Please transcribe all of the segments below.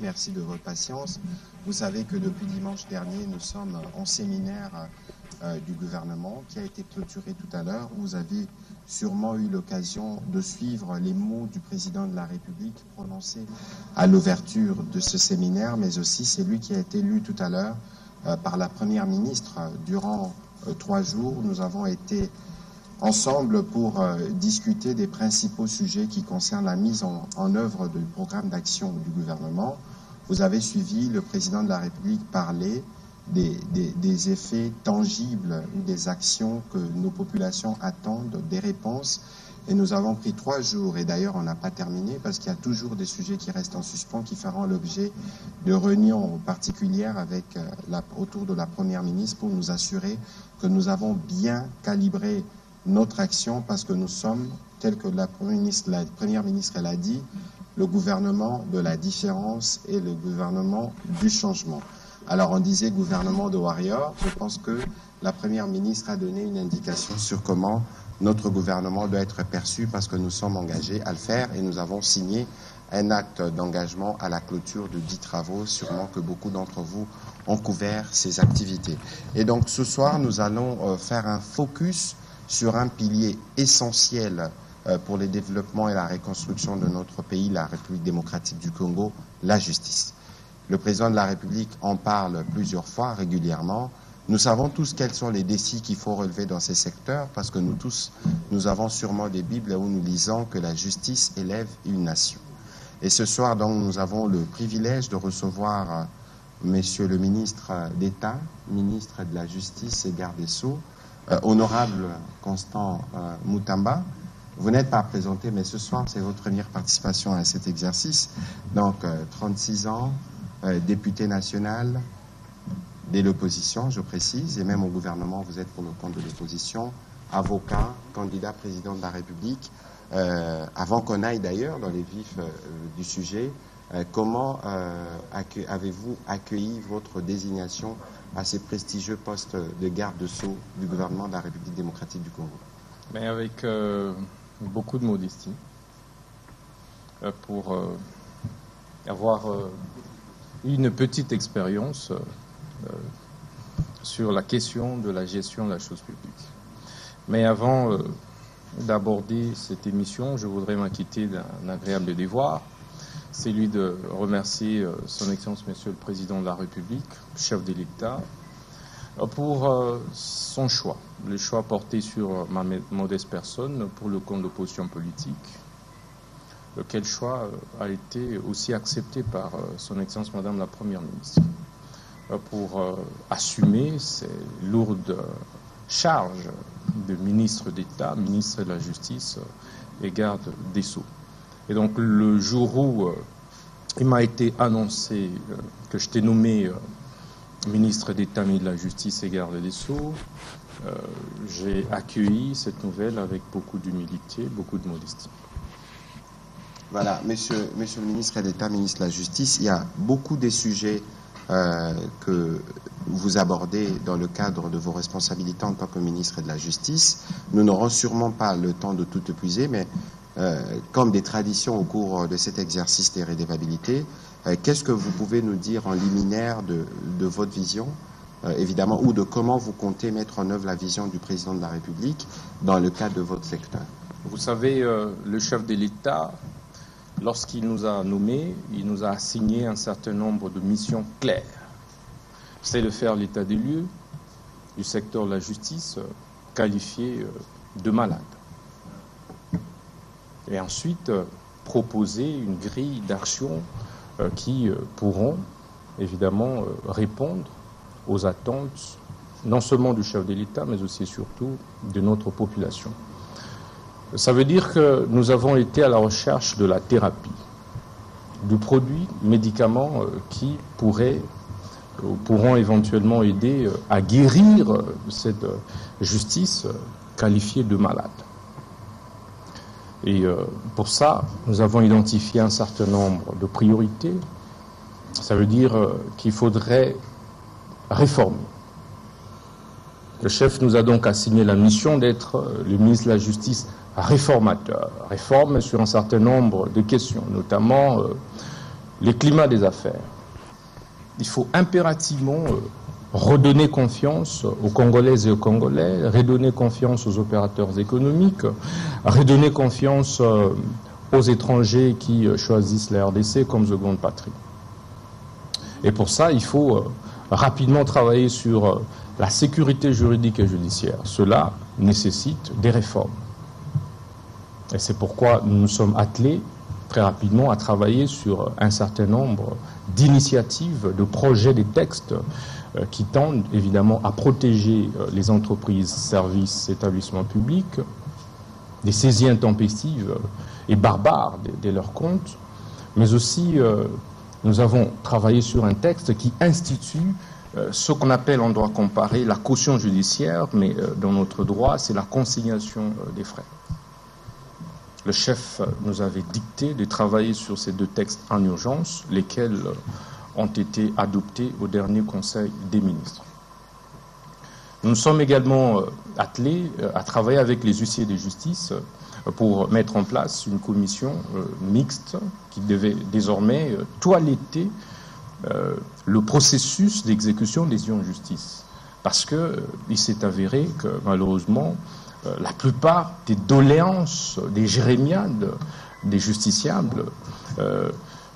Merci de votre patience. Vous savez que depuis dimanche dernier, nous sommes en séminaire du gouvernement qui a été clôturé tout à l'heure. Vous avez sûrement eu l'occasion de suivre les mots du président de la République prononcés à l'ouverture de ce séminaire, mais aussi c'est lui qui a été lu tout à l'heure par la Première ministre. Durant 3 jours, nous avons été ensemble pour discuter des principaux sujets qui concernent la mise en œuvre du programme d'action du gouvernement. Vous avez suivi le président de la République parler des effets tangibles ou des actions que nos populations attendent, des réponses. Et nous avons pris 3 jours, et d'ailleurs on n'a pas terminé parce qu'il y a toujours des sujets qui restent en suspens, qui feront l'objet de réunions particulières autour de la Première ministre pour nous assurer que nous avons bien calibré notre action, parce que nous sommes, tel que la Première ministre l'a dit, le gouvernement de la différence et le gouvernement du changement. Alors on disait gouvernement de warriors, je pense que la Première ministre a donné une indication sur comment notre gouvernement doit être perçu, parce que nous sommes engagés à le faire et nous avons signé un acte d'engagement à la clôture de 10 travaux, sûrement que beaucoup d'entre vous ont couvert ces activités. Et donc ce soir, nous allons faire un focus sur un pilier essentiel pour le développement et la reconstruction de notre pays, la République démocratique du Congo, la justice. Le président de la République en parle plusieurs fois, régulièrement. Nous savons tous quels sont les défis qu'il faut relever dans ces secteurs, parce que nous tous, nous avons sûrement des Bibles où nous lisons que la justice élève une nation. Et ce soir, donc, nous avons le privilège de recevoir Monsieur le ministre d'État, ministre de la Justice et garde des Sceaux, honorable Constant Mutamba. Vous n'êtes pas présenté, mais ce soir, c'est votre première participation à cet exercice. Donc, 36 ans, député national de l'opposition, je précise, et même au gouvernement, vous êtes pour le compte de l'opposition, avocat, candidat président de la République. Avant qu'on aille d'ailleurs dans les vifs du sujet, comment avez-vous accueilli votre désignation à ces prestigieux postes de garde de Sceaux du gouvernement de la République démocratique du Congo? Mais avec beaucoup de modestie, pour avoir eu une petite expérience sur la question de la gestion de la chose publique. Mais avant d'aborder cette émission, je voudrais m'acquitter d'un agréable devoir, celui de remercier son Excellence Monsieur le Président de la République, chef de l'État, pour son choix, le choix porté sur ma modeste personne pour le compte de l'opposition politique, lequel choix a été aussi accepté par son Excellence Madame la Première ministre, pour assumer ces lourdes charges de ministre d'État, ministre de la Justice et garde des Sceaux. Et donc le jour où il m'a été annoncé que j'étais nommé ministre d'État, ministre de la Justice et garde des Sceaux, j'ai accueilli cette nouvelle avec beaucoup d'humilité, beaucoup de modestie. Voilà, monsieur le ministre d'État, ministre de la Justice, il y a beaucoup de sujets que vous abordez dans le cadre de vos responsabilités en tant que ministre de la Justice. Nous n'aurons sûrement pas le temps de tout épuiser, mais comme des traditions au cours de cet exercice des redevabilités, qu'est-ce que vous pouvez nous dire en liminaire de votre vision, évidemment, ou de comment vous comptez mettre en œuvre la vision du président de la République dans le cadre de votre secteur? Vous savez, le chef de l'État, lorsqu'il nous a nommés, il nous a assigné un certain nombre de missions claires. C'est de faire l'état des lieux du secteur de la justice qualifié de malade. Et ensuite, proposer une grille d'action qui pourront évidemment répondre aux attentes non seulement du chef de l'État, mais aussi et surtout de notre population. Ça veut dire que nous avons été à la recherche de la thérapie, du produit, médicaments qui pourront éventuellement aider à guérir cette justice qualifiée de malade. Et pour ça, nous avons identifié un certain nombre de priorités. Ça veut dire qu'il faudrait réformer. Le chef nous a donc assigné la mission d'être le ministre de la Justice réformateur. Réforme sur un certain nombre de questions, notamment les climats des affaires. Il faut impérativement redonner confiance aux Congolaises et aux Congolais, redonner confiance aux opérateurs économiques, redonner confiance aux étrangers qui choisissent la RDC comme seconde patrie. Et pour ça, il faut rapidement travailler sur la sécurité juridique et judiciaire. Cela nécessite des réformes. Et c'est pourquoi nous nous sommes attelés très rapidement à travailler sur un certain nombre d'initiatives, de projets, des textes qui tendent évidemment à protéger les entreprises, services, établissements publics des saisies intempestives et barbares de leurs comptes, mais aussi nous avons travaillé sur un texte qui institue ce qu'on appelle en droit comparé la caution judiciaire, mais dans notre droit, c'est la consignation des frais. Le chef nous avait dicté de travailler sur ces deux textes en urgence, lesquels ont été adoptés au dernier Conseil des ministres. Nous nous sommes également attelés à travailler avec les huissiers de justice pour mettre en place une commission mixte qui devait désormais toiletter le processus d'exécution des décisions de justice. Parce qu'il s'est avéré que malheureusement, la plupart des doléances, des jérémiades, des justiciables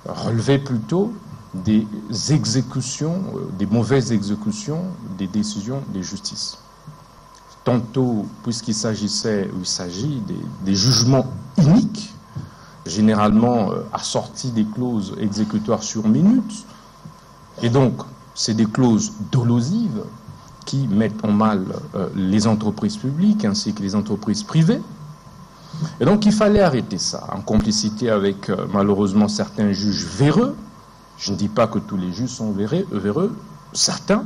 relevaient plutôt des exécutions, des mauvaises exécutions des décisions de justice. Tantôt, puisqu'il s'agissait, ou il s'agit des jugements uniques, généralement assortis des clauses exécutoires sur minute, et donc c'est des clauses dolosives qui mettent en mal les entreprises publiques ainsi que les entreprises privées. Et donc il fallait arrêter ça, en complicité avec malheureusement certains juges véreux. Je ne dis pas que tous les juges sont véreux, certains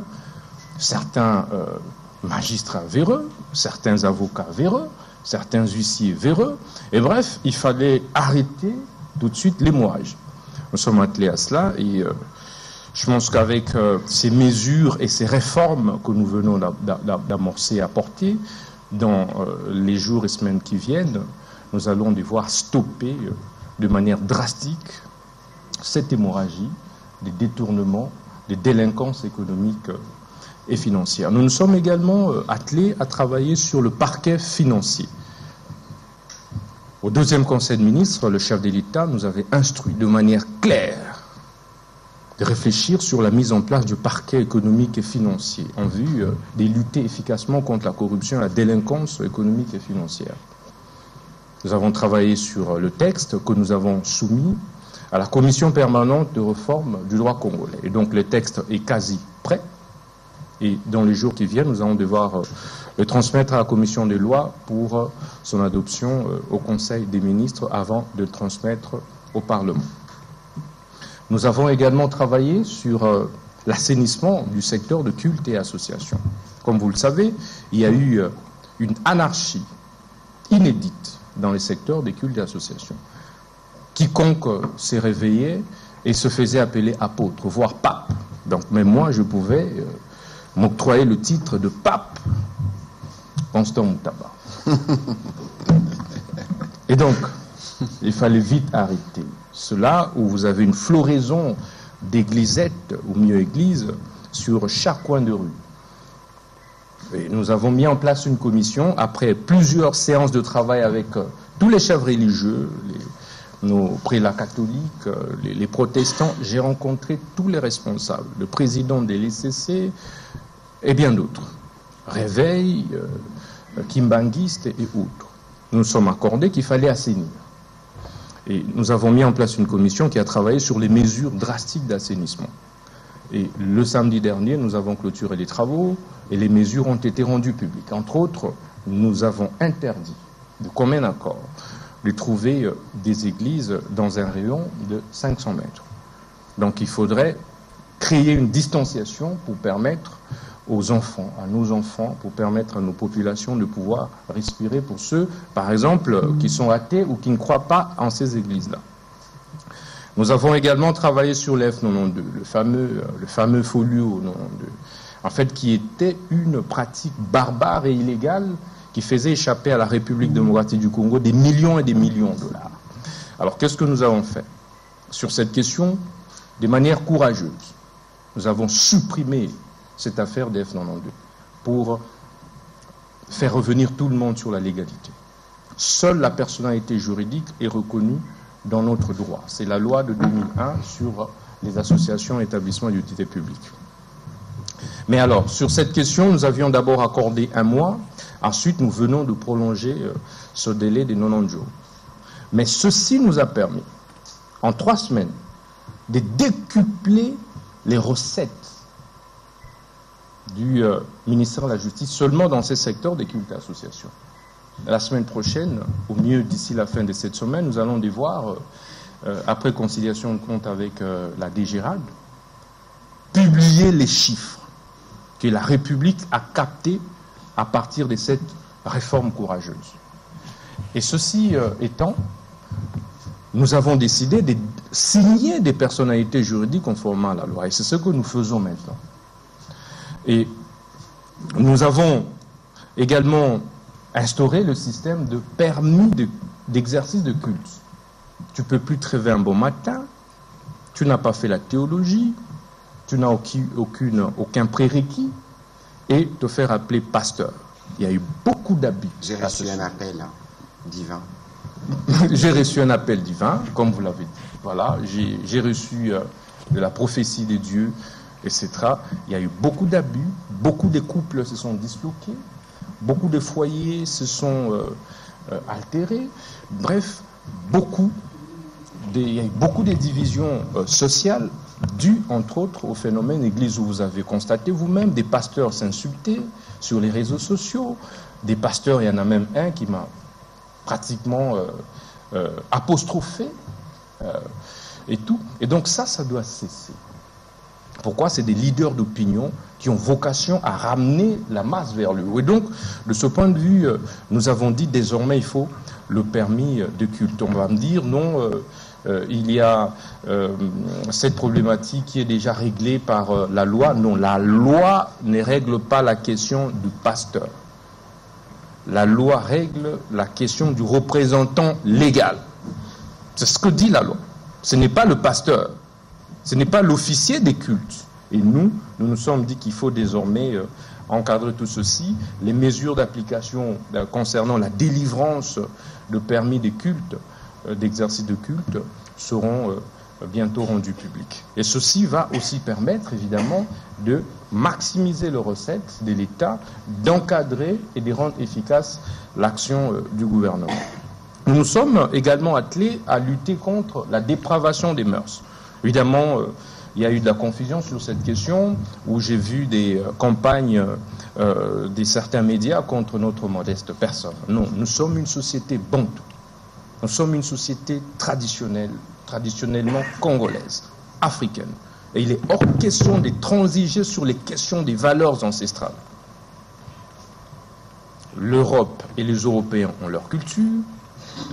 magistrats véreux, certains avocats véreux, certains huissiers véreux. Et bref, il fallait arrêter tout de suite l'hémorragie. Nous sommes attelés à cela et je pense qu'avec ces mesures et ces réformes que nous venons d'amorcer et apporter dans les jours et semaines qui viennent, nous allons devoir stopper de manière drastique cette hémorragie des détournements, des délinquances économiques et financières. Nous nous sommes également attelés à travailler sur le parquet financier. Au deuxième Conseil de ministres, le chef de l'État nous avait instruit de manière claire de réfléchir sur la mise en place du parquet économique et financier en vue de lutter efficacement contre la corruption et la délinquance économique et financière. Nous avons travaillé sur le texte que nous avons soumis à la Commission permanente de réforme du droit congolais. Et donc le texte est quasi prêt. Et dans les jours qui viennent, nous allons devoir le transmettre à la Commission des lois pour son adoption au Conseil des ministres avant de le transmettre au Parlement. Nous avons également travaillé sur l'assainissement du secteur de culte et association. Comme vous le savez, il y a eu une anarchie inédite dans les secteurs des cultes et associations. Quiconque s'est réveillé et se faisait appeler apôtre, voire pape. Donc même moi, je pouvais m'octroyer le titre de pape Constant Moutaba. Et donc, il fallait vite arrêter cela, où vous avez une floraison d'églisettes, ou mieux églises, sur chaque coin de rue. Et nous avons mis en place une commission, après plusieurs séances de travail avec tous les chefs religieux, nos prélats catholiques, les protestants. J'ai rencontré tous les responsables, le président des LCC et bien d'autres. Réveil, Kimbanguiste et autres. Nous nous sommes accordés qu'il fallait assainir. Et nous avons mis en place une commission qui a travaillé sur les mesures drastiques d'assainissement. Et le samedi dernier, nous avons clôturé les travaux et les mesures ont été rendues publiques. Entre autres, nous avons interdit, de commun accord, de trouver des églises dans un rayon de 500 mètres. Donc il faudrait créer une distanciation pour permettre aux enfants, à nos enfants, pour permettre à nos populations de pouvoir respirer pour ceux, par exemple, qui sont athées ou qui ne croient pas en ces églises-là. Nous avons également travaillé sur l'F92, le fameux folio 92, en fait, qui était une pratique barbare et illégale qui faisait échapper à la République démocratique du Congo des millions et des millions de dollars. Alors, qu'est-ce que nous avons fait? Sur cette question, de manière courageuse, nous avons supprimé cette affaire des F92 pour faire revenir tout le monde sur la légalité. Seule la personnalité juridique est reconnue dans notre droit. C'est la loi de 2001 sur les associations et établissements d'utilité publique. Mais alors, sur cette question, nous avions d'abord accordé 1 mois. Ensuite, nous venons de prolonger ce délai de 90 jours. Mais ceci nous a permis, en 3 semaines, de décupler les recettes du ministère de la Justice seulement dans ces secteurs des cultes et associations. La semaine prochaine, au mieux d'ici la fin de cette semaine, nous allons devoir, après conciliation de compte avec la DGRAD, publier les chiffres que la République a captés à partir de cette réforme courageuse. Et ceci étant, nous avons décidé de signer des personnalités juridiques conformément à la loi. Et c'est ce que nous faisons maintenant. Et nous avons également instauré le système de permis d'exercice de culte. Tu ne peux plus te réveiller un bon matin, tu n'as pas fait la théologie, tu n'as aucun prérequis, et te faire appeler pasteur. Il y a eu beaucoup d'abus. J'ai reçu un appel divin. J'ai reçu un appel divin, comme vous l'avez dit. Voilà, j'ai reçu de la prophétie de Dieu, etc. Il y a eu beaucoup d'abus, beaucoup de couples se sont disloqués, beaucoup de foyers se sont altérés. Bref, il y a eu beaucoup de divisions sociales dues, entre autres, au phénomène Église, où vous avez constaté vous-même des pasteurs s'insulter sur les réseaux sociaux. Des pasteurs, il y en a même un qui m'a pratiquement apostrophé et tout. Et donc ça doit cesser. Pourquoi? C'est des leaders d'opinion qui ont vocation à ramener la masse vers le haut. Et donc, de ce point de vue, nous avons dit désormais il faut le permis de culte. On va me dire non, il y a cette problématique qui est déjà réglée par la loi. Non, la loi ne règle pas la question du pasteur. La loi règle la question du représentant légal. C'est ce que dit la loi. Ce n'est pas le pasteur. Ce n'est pas l'officier des cultes. Et nous nous sommes dit qu'il faut désormais encadrer tout ceci. Les mesures d'application concernant la délivrance de permis de culte, d'exercice de culte, seront bientôt rendues publiques. Et ceci va aussi permettre, évidemment, de maximiser les recettes de l'État, d'encadrer et de rendre efficace l'action du gouvernement. Nous nous sommes également attelés à lutter contre la dépravation des mœurs. Évidemment, il y a eu de la confusion sur cette question, où j'ai vu des campagnes de certains médias contre notre modeste personne. Non, nous sommes une société bantoue. Nous sommes une société traditionnellement congolaise, africaine. Et il est hors question de transiger sur les questions des valeurs ancestrales. L'Europe et les Européens ont leur culture,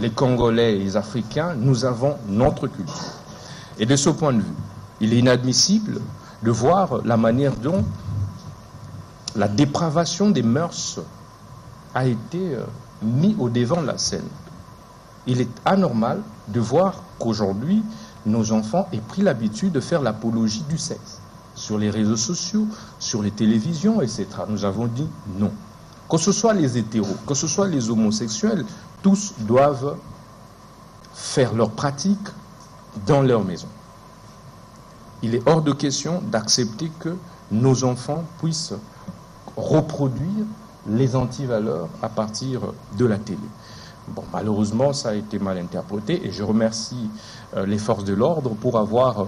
les Congolais et les Africains, nous avons notre culture. Et de ce point de vue, il est inadmissible de voir la manière dont la dépravation des mœurs a été mise au devant de la scène. Il est anormal de voir qu'aujourd'hui, nos enfants aient pris l'habitude de faire l'apologie du sexe sur les réseaux sociaux, sur les télévisions, etc. Nous avons dit non. Que ce soit les hétéros, que ce soit les homosexuels, tous doivent faire leur pratique dans leur maison. Il est hors de question d'accepter que nos enfants puissent reproduire les antivaleurs à partir de la télé. Bon, malheureusement, ça a été mal interprété et je remercie les forces de l'ordre pour avoir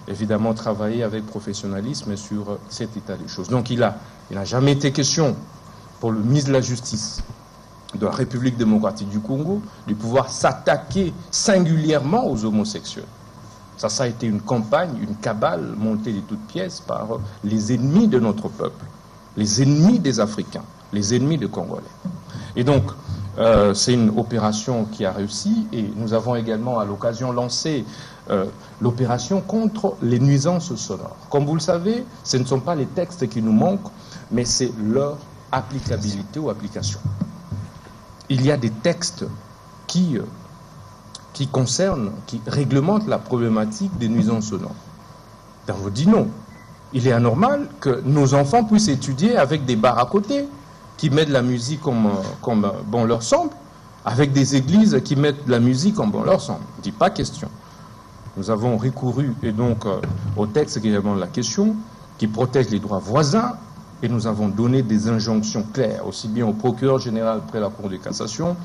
évidemment travaillé avec professionnalisme sur cet état des choses. Donc il n'a jamais été question pour le ministre de la Justice de la République démocratique du Congo de pouvoir s'attaquer singulièrement aux homosexuels. Ça a été une campagne, une cabale montée de toutes pièces par les ennemis de notre peuple, les ennemis des Africains, les ennemis des Congolais. Et donc, c'est une opération qui a réussi et nous avons également à l'occasion lancé l'opération contre les nuisances sonores. Comme vous le savez, ce ne sont pas les textes qui nous manquent, mais c'est leur applicabilité ou application. Il y a des textes qui qui réglemente la problématique des nuisances sonores. On vous dit non. Il est anormal que nos enfants puissent étudier avec des bars à côté, qui mettent la musique comme bon leur semble, avec des églises qui mettent la musique comme bon leur semble. On ne dit pas question. Nous avons recouru et donc au texte qui répond à la question, qui protège les droits voisins, et nous avons donné des injonctions claires, aussi bien au procureur général près la Cour de cassation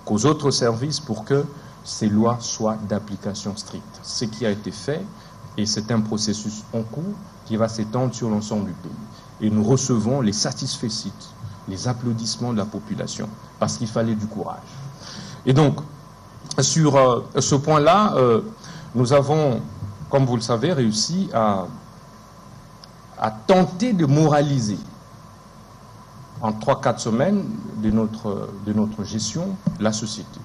qu'aux autres services pour que ces lois soient d'application stricte. Ce qui a été fait, et c'est un processus en cours qui va s'étendre sur l'ensemble du pays. Et nous recevons les satisfecit, les applaudissements de la population, parce qu'il fallait du courage. Et donc, sur ce point-là, nous avons, comme vous le savez, réussi à tenter de moraliser en 3-4 semaines de notre gestion la société.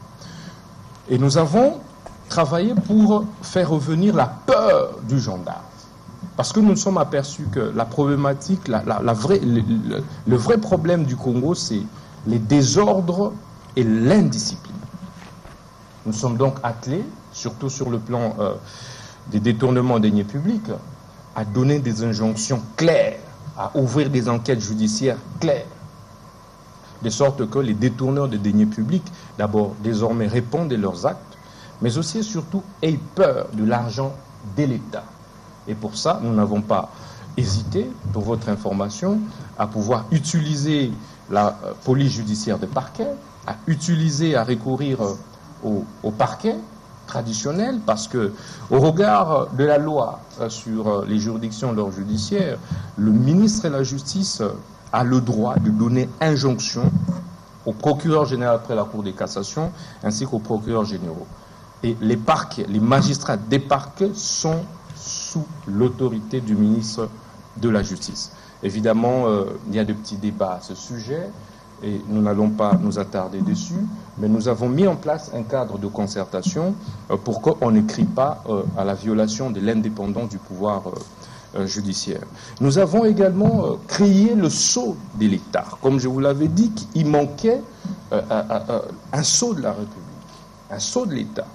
Et nous avons travaillé pour faire revenir la peur du gendarme. Parce que nous nous sommes aperçus que la problématique, le vrai problème du Congo, c'est les désordres et l'indiscipline. Nous sommes donc attelés, surtout sur le plan des détournements des deniers publics, à donner des injonctions claires, à ouvrir des enquêtes judiciaires claires, de sorte que les détourneurs de deniers publics, d'abord, désormais répondent de leurs actes, mais aussi et surtout aient peur de l'argent de l'État. Et pour ça, nous n'avons pas hésité, pour votre information, à pouvoir utiliser la police judiciaire de parquet, à recourir au parquet traditionnel, parce que au regard de la loi sur les juridictions d'ordre judiciaire, le ministre de la Justice a le droit de donner injonction au procureur général après la Cour de cassation, ainsi qu'aux procureurs généraux. Et les parquets, les magistrats des parquets sont sous l'autorité du ministre de la Justice. Évidemment, il y a de petits débats à ce sujet, et nous n'allons pas nous attarder dessus, mais nous avons mis en place un cadre de concertation pour qu'on ne crie pas à la violation de l'indépendance du pouvoir judiciaire. Nous avons également créé le sceau de l'État. Comme je vous l'avais dit, il manquait un sceau de la République, un sceau de l'État.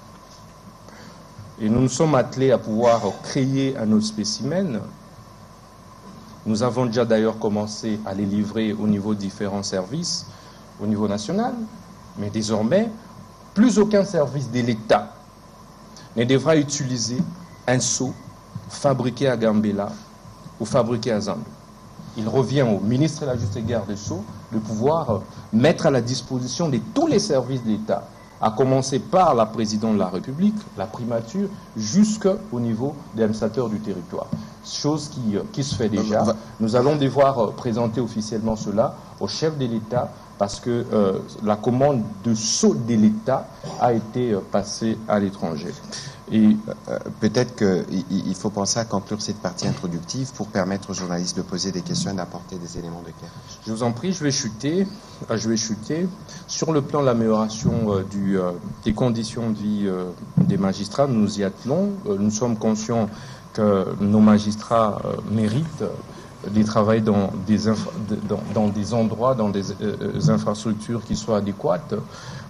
Et nous nous sommes attelés à pouvoir créer un autre spécimen. Nous avons déjà d'ailleurs commencé à les livrer au niveau de différents services, au niveau national, mais désormais, plus aucun service de l'État ne devra utiliser un sceau fabriqué à Gambela ou fabriqué à Zambie. Il revient au ministre de la Justice et garde des Sceaux de pouvoir mettre à la disposition de tous les services d'État, à commencer par la présidente de la République, la primature, jusqu'au niveau des administrateurs du territoire. Chose qui se fait déjà. Nous allons devoir présenter officiellement cela au chef de l'État, parce que la commande de sceau de l'État a été passée à l'étranger. Et peut-être qu'il faut penser à conclure cette partie introductive pour permettre aux journalistes de poser des questions et d'apporter des éléments d'éclairage. Je vous en prie, je vais chuter. Sur le plan de l'amélioration des conditions de vie des magistrats, nous y attelons. Nous sommes conscients que nos magistrats méritent de travailler dans des endroits, dans des infrastructures qui soient adéquates.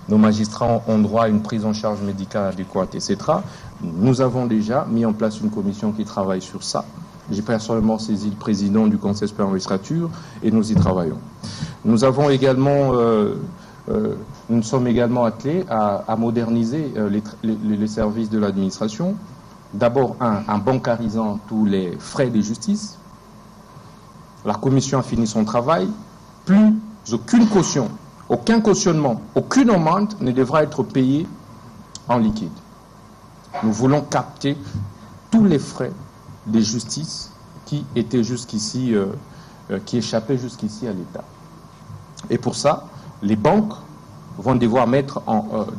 Nos magistrats ont droit à une prise en charge médicale adéquate, etc. Nous avons déjà mis en place une commission qui travaille sur ça. J'ai personnellement saisi le président du Conseil supérieur de la magistrature et nous y travaillons. Nous avons également, nous sommes également attelés à moderniser les services de l'administration. D'abord, en bancarisant tous les frais de justice. La commission a fini son travail. Plus aucune caution, aucun cautionnement, aucune amende ne devra être payée en liquide. Nous voulons capter tous les frais de justice qui étaient jusqu'ici, qui échappaient jusqu'ici à l'État. Et pour ça, les banques vont devoir mettre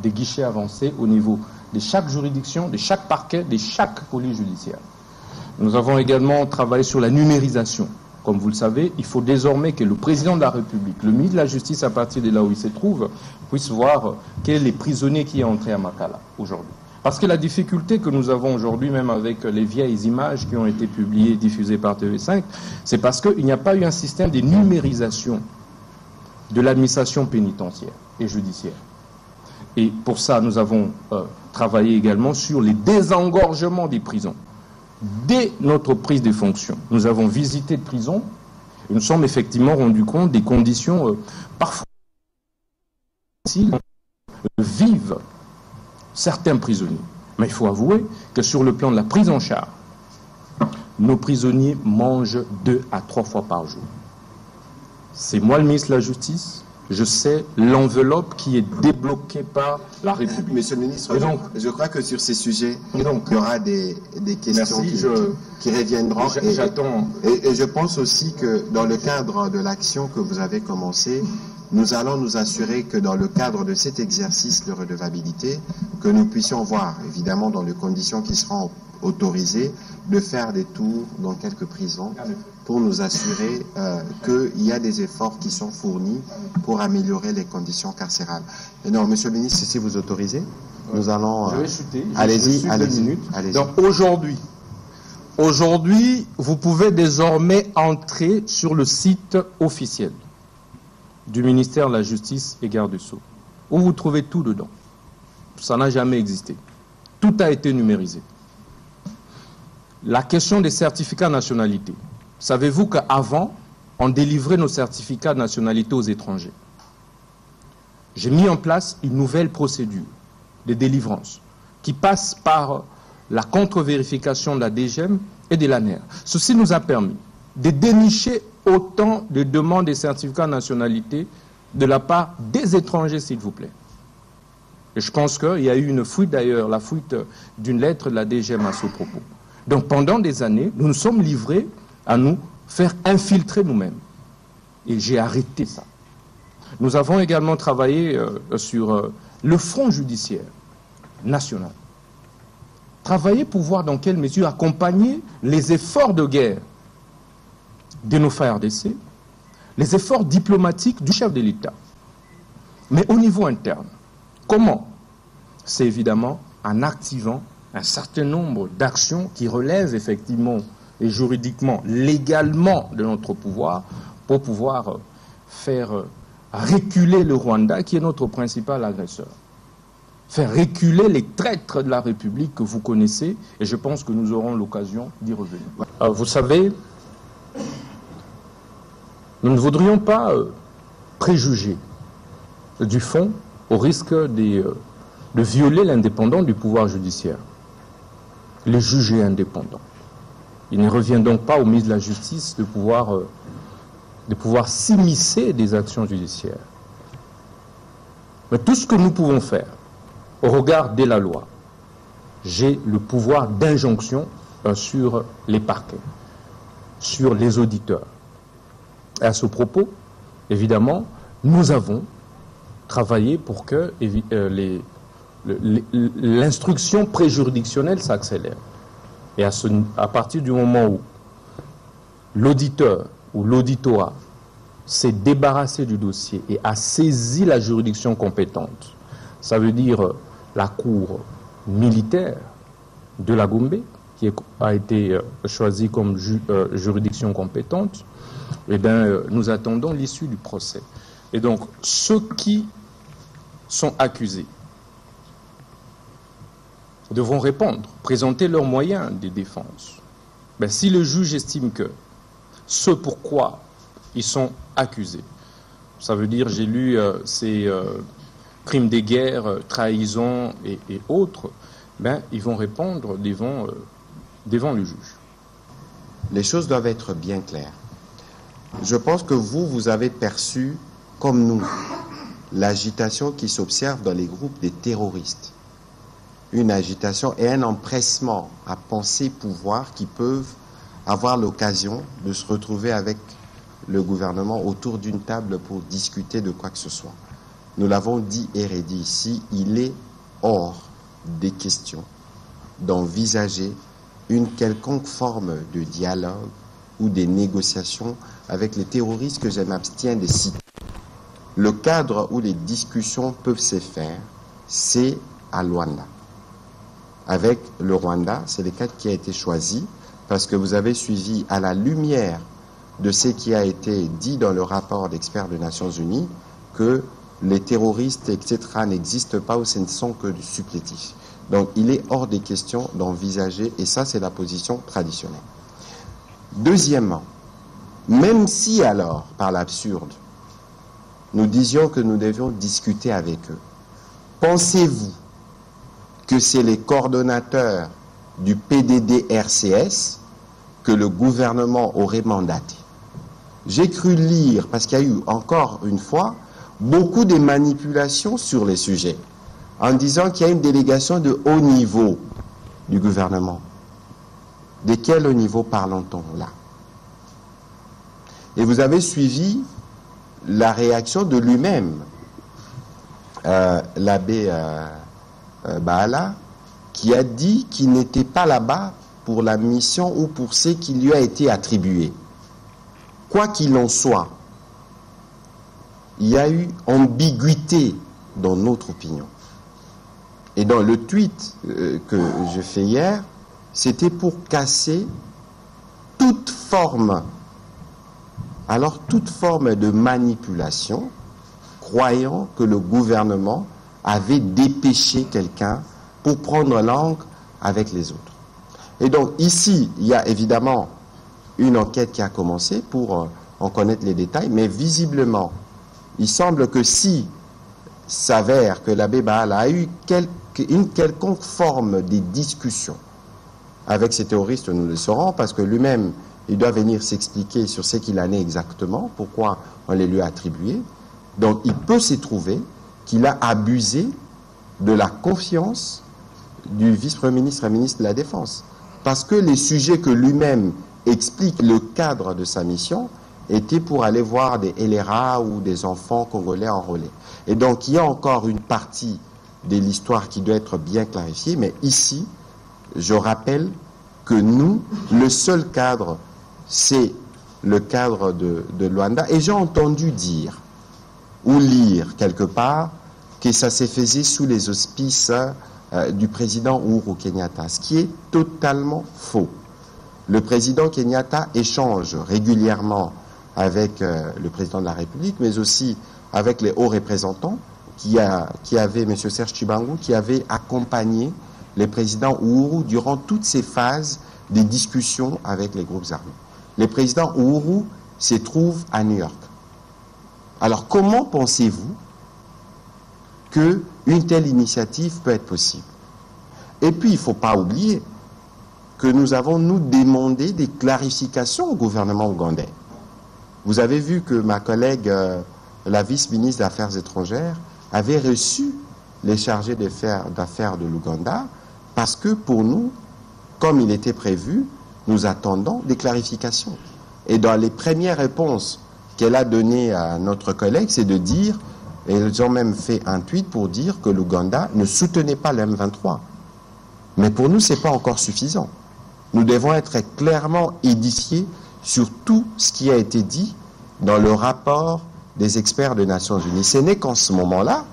des guichets avancés au niveau de chaque juridiction, de chaque parquet, de chaque police judiciaire. Nous avons également travaillé sur la numérisation. Comme vous le savez, il faut désormais que le président de la République, le ministre de la Justice, à partir de là où il se trouve, puisse voir quels sont les prisonniers qui sont entrés à Makala aujourd'hui. Parce que la difficulté que nous avons aujourd'hui, même avec les vieilles images qui ont été publiées, diffusées par TV5, c'est parce qu'il n'y a pas eu un système de numérisation de l'administration pénitentiaire et judiciaire. Et pour ça, nous avons travaillé également sur les désengorgements des prisons. Dès notre prise de fonction, nous avons visité de prisons et nous sommes effectivement rendus compte des conditions parfois difficiles vivent certains prisonniers. Mais il faut avouer que sur le plan de la prise en charge, nos prisonniers mangent 2 à 3 fois par jour. C'est moi le ministre de la Justice, je sais l'enveloppe qui est débloquée par la République. Monsieur le ministre, donc, je crois que sur ces sujets, il y aura des questions qui reviendront. J'attends. Et je pense aussi que dans le cadre de l'action que vous avez commencée, nous allons nous assurer que dans le cadre de cet exercice de redevabilité, que nous puissions voir, évidemment dans les conditions qui seront autorisées, de faire des tours dans quelques prisons pour nous assurer qu'il y a des efforts qui sont fournis pour améliorer les conditions carcérales. Et non, Monsieur le ministre, si vous autorisez, nous allons... Je vais chuter. Allez-y, allez-y. Donc aujourd'hui, vous pouvez désormais entrer sur le site officiel du ministère de la Justice et Garde des Sceaux, où vous trouvez tout dedans. Ça n'a jamais existé. Tout a été numérisé. La question des certificats de nationalité. Savez-vous qu'avant, on délivrait nos certificats de nationalité aux étrangers? J'ai mis en place une nouvelle procédure de délivrance qui passe par la contre-vérification de la DGM et de l'ANER. Ceci nous a permis de dénicher autant de demandes de certificats de nationalité de la part des étrangers, s'il vous plaît. Et je pense qu'il y a eu une fuite d'ailleurs, la fuite d'une lettre de la DGM à ce propos. Donc pendant des années, nous nous sommes livrés à nous faire infiltrer nous-mêmes. Et j'ai arrêté ça. Nous avons également travaillé sur le front judiciaire national. Travailler pour voir dans quelle mesure accompagner les efforts de guerre de nos FARDC, les efforts diplomatiques du chef de l'État. Mais au niveau interne, comment? C'est évidemment en activant un certain nombre d'actions qui relèvent effectivement et juridiquement, légalement de notre pouvoir pour pouvoir faire reculer le Rwanda qui est notre principal agresseur. Faire reculer les traîtres de la République que vous connaissez et je pense que nous aurons l'occasion d'y revenir. Vous savez, nous ne voudrions pas préjuger du fond au risque de violer l'indépendance du pouvoir judiciaire. Le juge est indépendant. Il ne revient donc pas au ministre de la Justice de pouvoir s'immiscer des actions judiciaires. Mais tout ce que nous pouvons faire, au regard de la loi, j'ai le pouvoir d'injonction sur les parquets, sur les auditeurs. Et à ce propos, évidemment, nous avons travaillé pour que l'instruction préjuridictionnelle s'accélère. Et à partir du moment où l'auditeur ou l'auditorat s'est débarrassé du dossier et a saisi la juridiction compétente, ça veut dire la cour militaire de la Gombe, qui a été choisie comme juridiction compétente, eh bien, nous attendons l'issue du procès. Et donc, ceux qui sont accusés devront répondre, présenter leurs moyens de défense. Ben, si le juge estime que ce pourquoi ils sont accusés, ça veut dire, j'ai lu ces crimes de guerre, trahison et autres, ben, ils vont répondre devant le juge. Les choses doivent être bien claires. Je pense que vous avez perçu, comme nous, l'agitation qui s'observe dans les groupes des terroristes. Une agitation et un empressement à penser pouvoir qui peuvent avoir l'occasion de se retrouver avec le gouvernement autour d'une table pour discuter de quoi que ce soit. Nous l'avons dit et redit ici, il est hors des questions d'envisager une quelconque forme de dialogue ou des négociations avec les terroristes que je m'abstiens de citer. Le cadre où les discussions peuvent se faire, c'est à Luanda. Avec le Rwanda, c'est le cadre qui a été choisi parce que vous avez suivi à la lumière de ce qui a été dit dans le rapport d'experts des Nations Unies que les terroristes, etc., n'existent pas ou ce ne sont que du supplétif. Donc il est hors des questions d'envisager, et ça c'est la position traditionnelle. Deuxièmement, même si alors, par l'absurde, nous disions que nous devions discuter avec eux, pensez-vous que c'est les coordonnateurs du PDD-RCS que le gouvernement aurait mandaté? J'ai cru lire, parce qu'il y a eu encore une fois beaucoup de manipulations sur les sujets, en disant qu'il y a une délégation de haut niveau du gouvernement. De quel haut niveau parlons-nous là? Et vous avez suivi la réaction de lui-même, l'abbé Baala, qui a dit qu'il n'était pas là-bas pour la mission ou pour ce qui lui a été attribué. Quoi qu'il en soit, il y a eu ambiguïté dans notre opinion. Et dans le tweet que je fais hier, c'était pour casser toute forme, alors toute forme de manipulation, croyant que le gouvernement avait dépêché quelqu'un pour prendre langue avec les autres. Et donc ici, il y a évidemment une enquête qui a commencé pour en connaître les détails, mais visiblement, il semble que si s'avère que l'abbé Baala a eu une quelconque forme de discussion avec ces terroristes, nous le saurons, parce que lui-même, il doit venir s'expliquer sur ce qu'il en est exactement, pourquoi on les lui a attribués. Donc il peut s'y trouver qu'il a abusé de la confiance du vice-premier ministre et ministre de la Défense. Parce que les sujets que lui-même explique, le cadre de sa mission, était pour aller voir des LRA ou des enfants congolais enrôlés. Et donc il y a encore une partie de l'histoire qui doit être bien clarifiée, mais ici, je rappelle que nous, le seul cadre, c'est le cadre de Luanda. Et j'ai entendu dire, ou lire quelque part, que ça s'est fait sous les auspices du président Uhuru Kenyatta, ce qui est totalement faux. Le président Kenyatta échange régulièrement avec le président de la République, mais aussi avec les hauts représentants qui avaient, M. Serge Chibangu, qui avait accompagné le président Uhuru durant toutes ces phases des discussions avec les groupes armés. Le président Uhuru se trouve à New York. Alors comment pensez-vous qu'une telle initiative peut être possible? Et puis il ne faut pas oublier que nous avons, nous, demandé des clarifications au gouvernement ougandais. Vous avez vu que ma collègue, la vice-ministre des Affaires étrangères, avait reçu les chargés d'affaires de l'Ouganda, parce que pour nous, comme il était prévu, nous attendons des clarifications. Et dans les premières réponses qu'elle a données à notre collègue, c'est de dire, et ils ont même fait un tweet pour dire que l'Ouganda ne soutenait pas le M23. Mais pour nous, ce n'est pas encore suffisant. Nous devons être clairement édifiés sur tout ce qui a été dit dans le rapport des experts des Nations Unies. Ce n'est qu'en ce moment-là,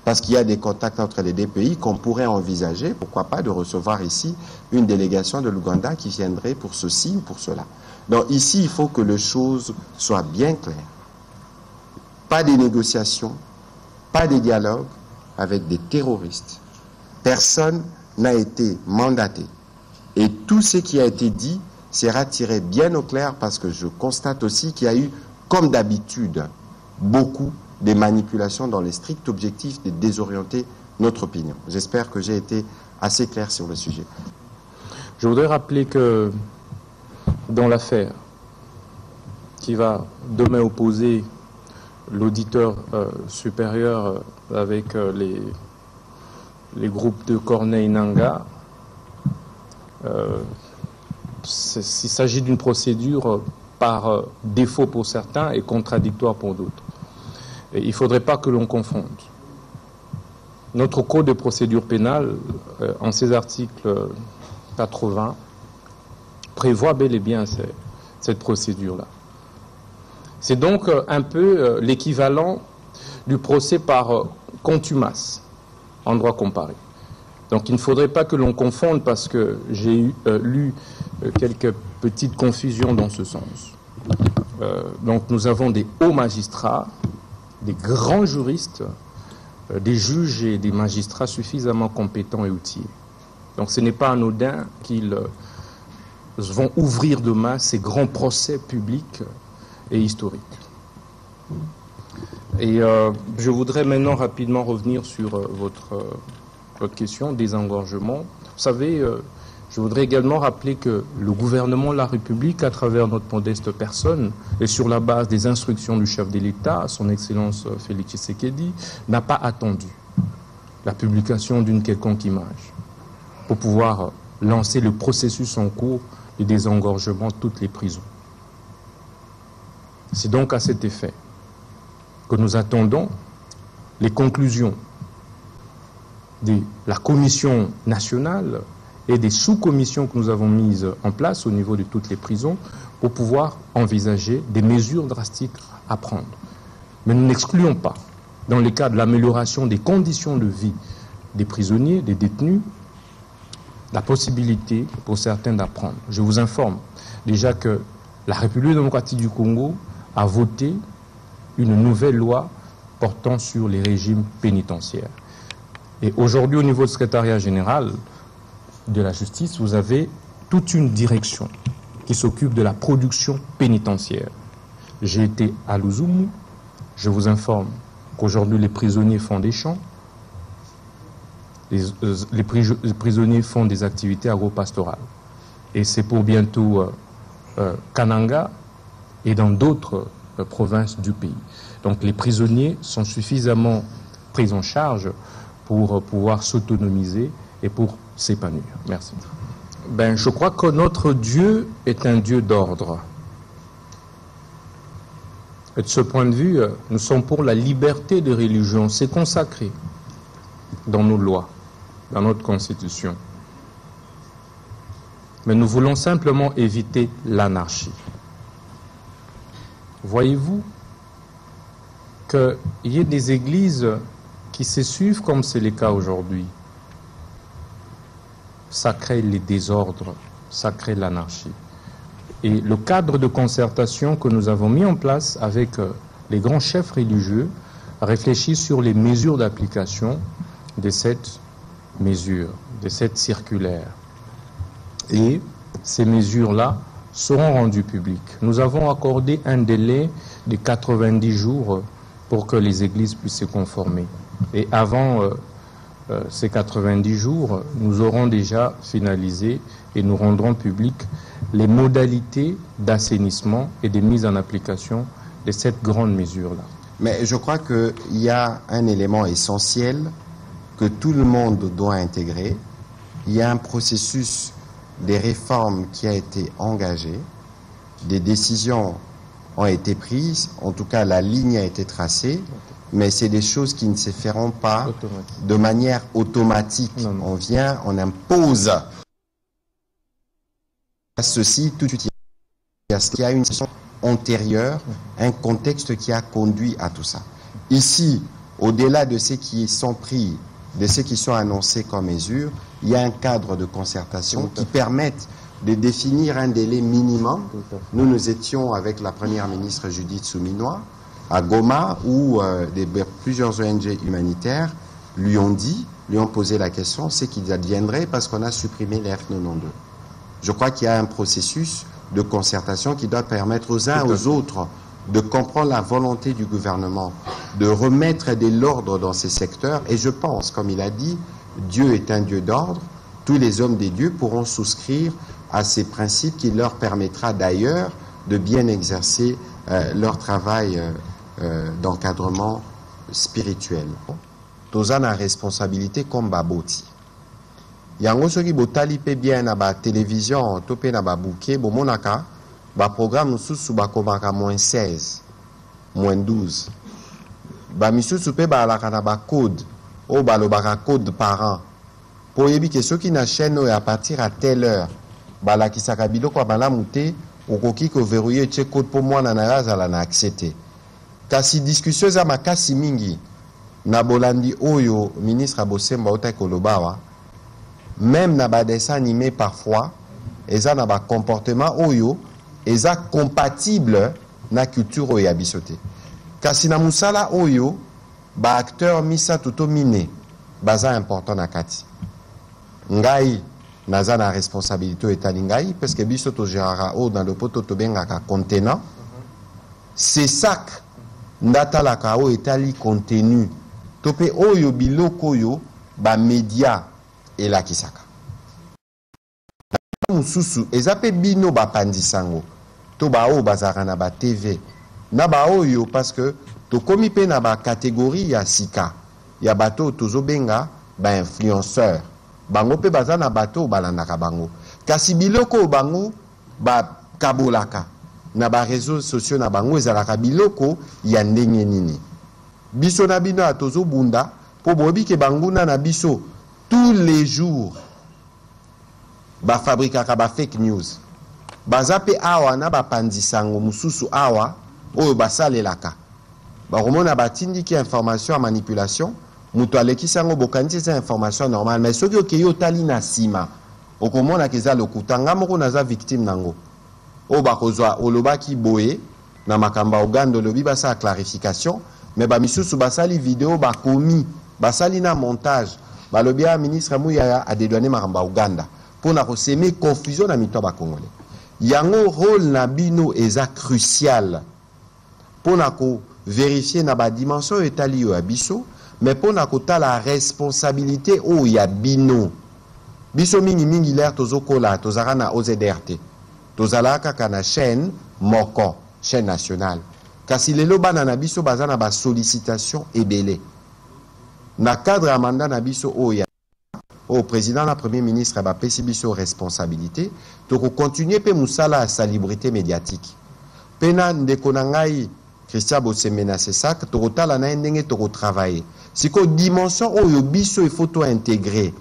parce qu'il y a des contacts entre les deux pays, qu'on pourrait envisager, pourquoi pas, de recevoir ici une délégation de l'Ouganda qui viendrait pour ceci ou pour cela. Donc ici, il faut que les choses soient bien claires. Pas des négociations, pas des dialogues avec des terroristes. Personne n'a été mandaté. Et tout ce qui a été dit sera tiré bien au clair, parce que je constate aussi qu'il y a eu, comme d'habitude, beaucoup de manipulations dans les stricts objectifs de désorienter notre opinion. J'espère que j'ai été assez clair sur le sujet. Je voudrais rappeler que dans l'affaire qui va demain opposer l'auditeur supérieur avec les groupes de Corneille Nangaa, il s'agit d'une procédure par défaut pour certains et contradictoire pour d'autres. Et il ne faudrait pas que l'on confonde. Notre code de procédure pénale, en ses articles 80, prévoit bel et bien cette procédure-là. C'est donc un peu l'équivalent du procès par contumace en droit comparé. Donc il ne faudrait pas que l'on confonde, parce que j'ai lu quelques petites confusions dans ce sens. Donc nous avons des hauts magistrats des grands juristes, des juges et des magistrats suffisamment compétents et outillés. Donc ce n'est pas anodin qu'ils vont ouvrir demain ces grands procès publics et historiques. Et je voudrais maintenant rapidement revenir sur votre question, désengorgement. Vous savez, je voudrais également rappeler que le gouvernement de la République, à travers notre modeste personne, et sur la base des instructions du chef de l'État, son Excellence Félix Tshisekedi, n'a pas attendu la publication d'une quelconque image pour pouvoir lancer le processus en cours de désengorgement de toutes les prisons. C'est donc à cet effet que nous attendons les conclusions de la Commission nationale et des sous-commissions que nous avons mises en place au niveau de toutes les prisons pour pouvoir envisager des mesures drastiques à prendre. Mais nous n'excluons pas, dans le cas de l'amélioration des conditions de vie des prisonniers, des détenus, la possibilité pour certains d'apprendre. Je vous informe déjà que la République démocratique du Congo a voté une nouvelle loi portant sur les régimes pénitentiaires. Et aujourd'hui, au niveau du secrétariat général de la justice, vous avez toute une direction qui s'occupe de la production pénitentiaire. J'ai été à Luzumu, je vous informe qu'aujourd'hui les prisonniers font des champs, les prisonniers font des activités agro-pastorales. Et c'est pour bientôt Kananga et dans d'autres provinces du pays. Donc les prisonniers sont suffisamment pris en charge pour pouvoir s'autonomiser et pour s'épanouir. Merci. Je crois que notre Dieu est un Dieu d'ordre. Et de ce point de vue, nous sommes pour la liberté de religion. C'est consacré dans nos lois, dans notre Constitution. Mais nous voulons simplement éviter l'anarchie. Voyez-vous qu'il y ait des églises qui se suivent comme c'est le cas aujourd'hui. Ça crée les désordres, ça crée l'anarchie. Et le cadre de concertation que nous avons mis en place avec les grands chefs religieux réfléchit sur les mesures d'application de cette mesure, de cette circulaire. Et ces mesures-là seront rendues publiques. Nous avons accordé un délai de 90 jours pour que les églises puissent se conformer. Et avant ces 90 jours, nous aurons déjà finalisé et nous rendrons publiques les modalités d'assainissement et de mise en application de cette grande mesure-là. Mais je crois qu'il y a un élément essentiel que tout le monde doit intégrer. Il y a un processus des réformes qui a été engagé, des décisions ont été prises, en tout cas la ligne a été tracée, mais c'est des choses qui ne se feront pas de manière automatique. Non. On vient, on impose ceci tout de suite. Il y a une situation antérieure, un contexte qui a conduit à tout ça. Ici, au-delà de ce qui sont pris, de ce qui sont annoncés comme mesures, il y a un cadre de concertation qui permette de définir un délai minimum. Nous étions avec la première ministre Judith Suminwa à Goma où plusieurs ONG humanitaires lui ont posé la question, c'est qu'il adviendrait parce qu'on a supprimé l'F92. Je crois qu'il y a un processus de concertation qui doit permettre aux uns aux autres de comprendre la volonté du gouvernement, de remettre de l'ordre dans ces secteurs. Et je pense, comme il a dit, Dieu est un Dieu d'ordre. Tous les hommes des dieux pourront souscrire à ces principes qui leur permettra d'ailleurs de bien exercer leur travail d'encadrement spirituel. Tous ont une responsabilité comme Baboti. Yango soki botali pe bien na ba télévision to pe na ba bouquet bomonaka ba programme susu ba komaka -16 -12 ba misusu pe ba alaka na ba code o ba lobaka code parent po yebi ke soki na chaîne à partir à telle heure ba la kisaka biloko ba la muté okoki ko verrouiller che code po mwana na yazala na accepter kasi discussion za makasi mingi na bolandi oyo ministre Abosemba ota kolobawa. Même na ba dessin animé parfois, eza na ba comportement oyo, eza compatible na culture oyo ya bisote. kasi na musala oyo ba acteur misato to mine baza important na kati ngai naza na responsabilité etali ngai parce que biso to gérera o dans le poto to bengaka contenant c'est sac ndatalaka o etali contenu to pe oyo biloko oyo ba média elakisaka mususu eza pe bino bapandisango to ba o bazaka na ba TV na ba oyo parce que to komi pe na ba catégorie ya sika ya bato tozo benga ba influenceur bango pe baza na bato balandaka bango kasi biloko bango ba kabolaka na ba réseaux sociaux na bango ezalaka biloko ya ndenge nini biso na bino atozo bunda po bobi ke banguna na biso tous les jours ba fabrikaka ba fake news baza pe awa na bapandisango mususu awa oyo basalelaka bakomona batindiki information ya manipulation mutu alekisango bokanisi eza information normale mais soki okeyi otali na nsima okomona keza lokuta nga moko naza victime nango oyo bakozwa olobaki boye na makambo ya Uganda olobi basala clarification mais bamisusu basali video bakomi basali na montage balobi ya ministre Muyaya adédouané makambo ya Uganda mpona koseme confusion na mito ya bakongolais yango rôle na bino eza crucial mpona kovérifier na badimension etali oyo ya biso mais mpona kotala responsabilité oyo ya bino biso mingi l'air tozokola tozalaka na OZRT tozalaka kaka na chaîne moko chaîne nationale kasi lelo bana na biso baza na basollicitation ebele na cadre ya mandat na biso oyo au président na premier ministre bapesi biso responsabilité tokokontinue mpe mosala ya salubrité médiatique mpe na ndeko na ngai Christian Bosemena Sesak tokotala na ye ndenge tokotravaille siko dimension oyo biso ifo to intégrer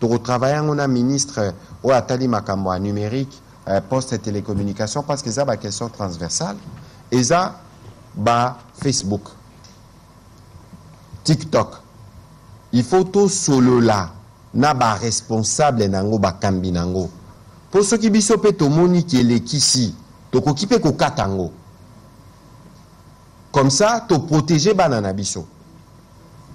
tokotravaille yango na ministre oyo atali makambo ya numérique poste et télécommunication parce que eza ba question transversale eza ba Facebook TikTok il faut to solola na ba responsable nango bakambi nango po soki biso pe tomoni ki elekisi tokoki pe kokata ngo comme ça to protéger bana na biso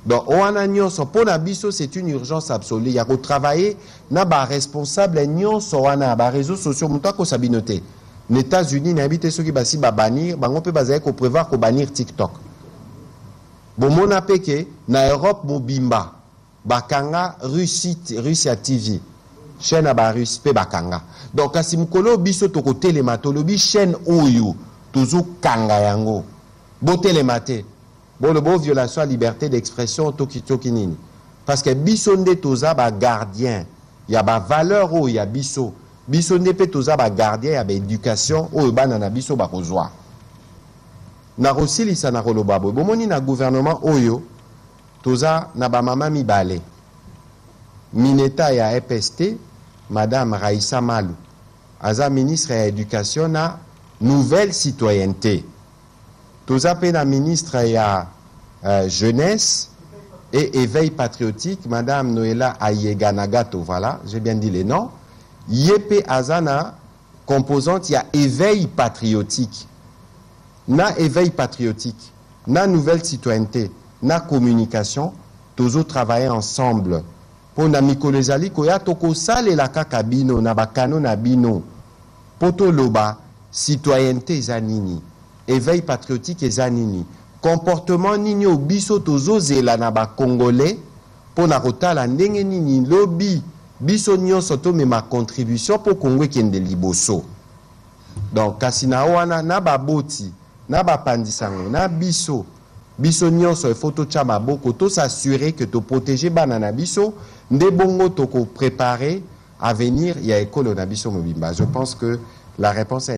donc oana nyonso pona biso c'est une urgence absolue ya ko travailler na ba responsable nyonso wana ba réseaux sociaux muta ko sabinote les États-Unis n'habite ceux qui basi ba bannir bango pe bazaye ko prévoir ko bannir TikTok bomona peke na Europe mobimba bakanga Russia TV chaîne à ba Russie pe bakanga donc kasi mukolo biso to ko télématologie chaîne oyo tozo kanga yango bo télématé bon le beau violation à liberté d'expression toki nini parce que biso nde toza ba gardien ya ba valeur o ya biso nde pe toza ba gardien ya ba éducation o bana na biso ba kozwa na rosilisa na koloba bo bomoni na gouvernement oyo toza na ba mama mibale mineta ya EPST madame Raissa Malou aza ministre ya éducation na nouvelle citoyenneté toza pe na ministre ya jeunesse et éveil patriotique madame Noëlla Ayega Nagato voilà j'ai bien dit les noms yepe azana composante ya éveil patriotique na nouvelle citoyenneté na communication tozo travailler ensemble pour na mikolo ezali koya toko salela kaka bino na bakano na bino poto loba citoyenneté eza nini éveil patriotique eza nini comportement nini obiso tozozela na ba congolais pona kotala ndenge nini lobi biso nyonso to mema contribution pour Congo kende liboso donc kasi na wana na baboti na bapandisango na biso nyonso il faut to tcha maboko to s'assurer que to protéger bana na biso nde bongo to ko préparer à venir ya ekolo na biso mobimba je pense que la réponse est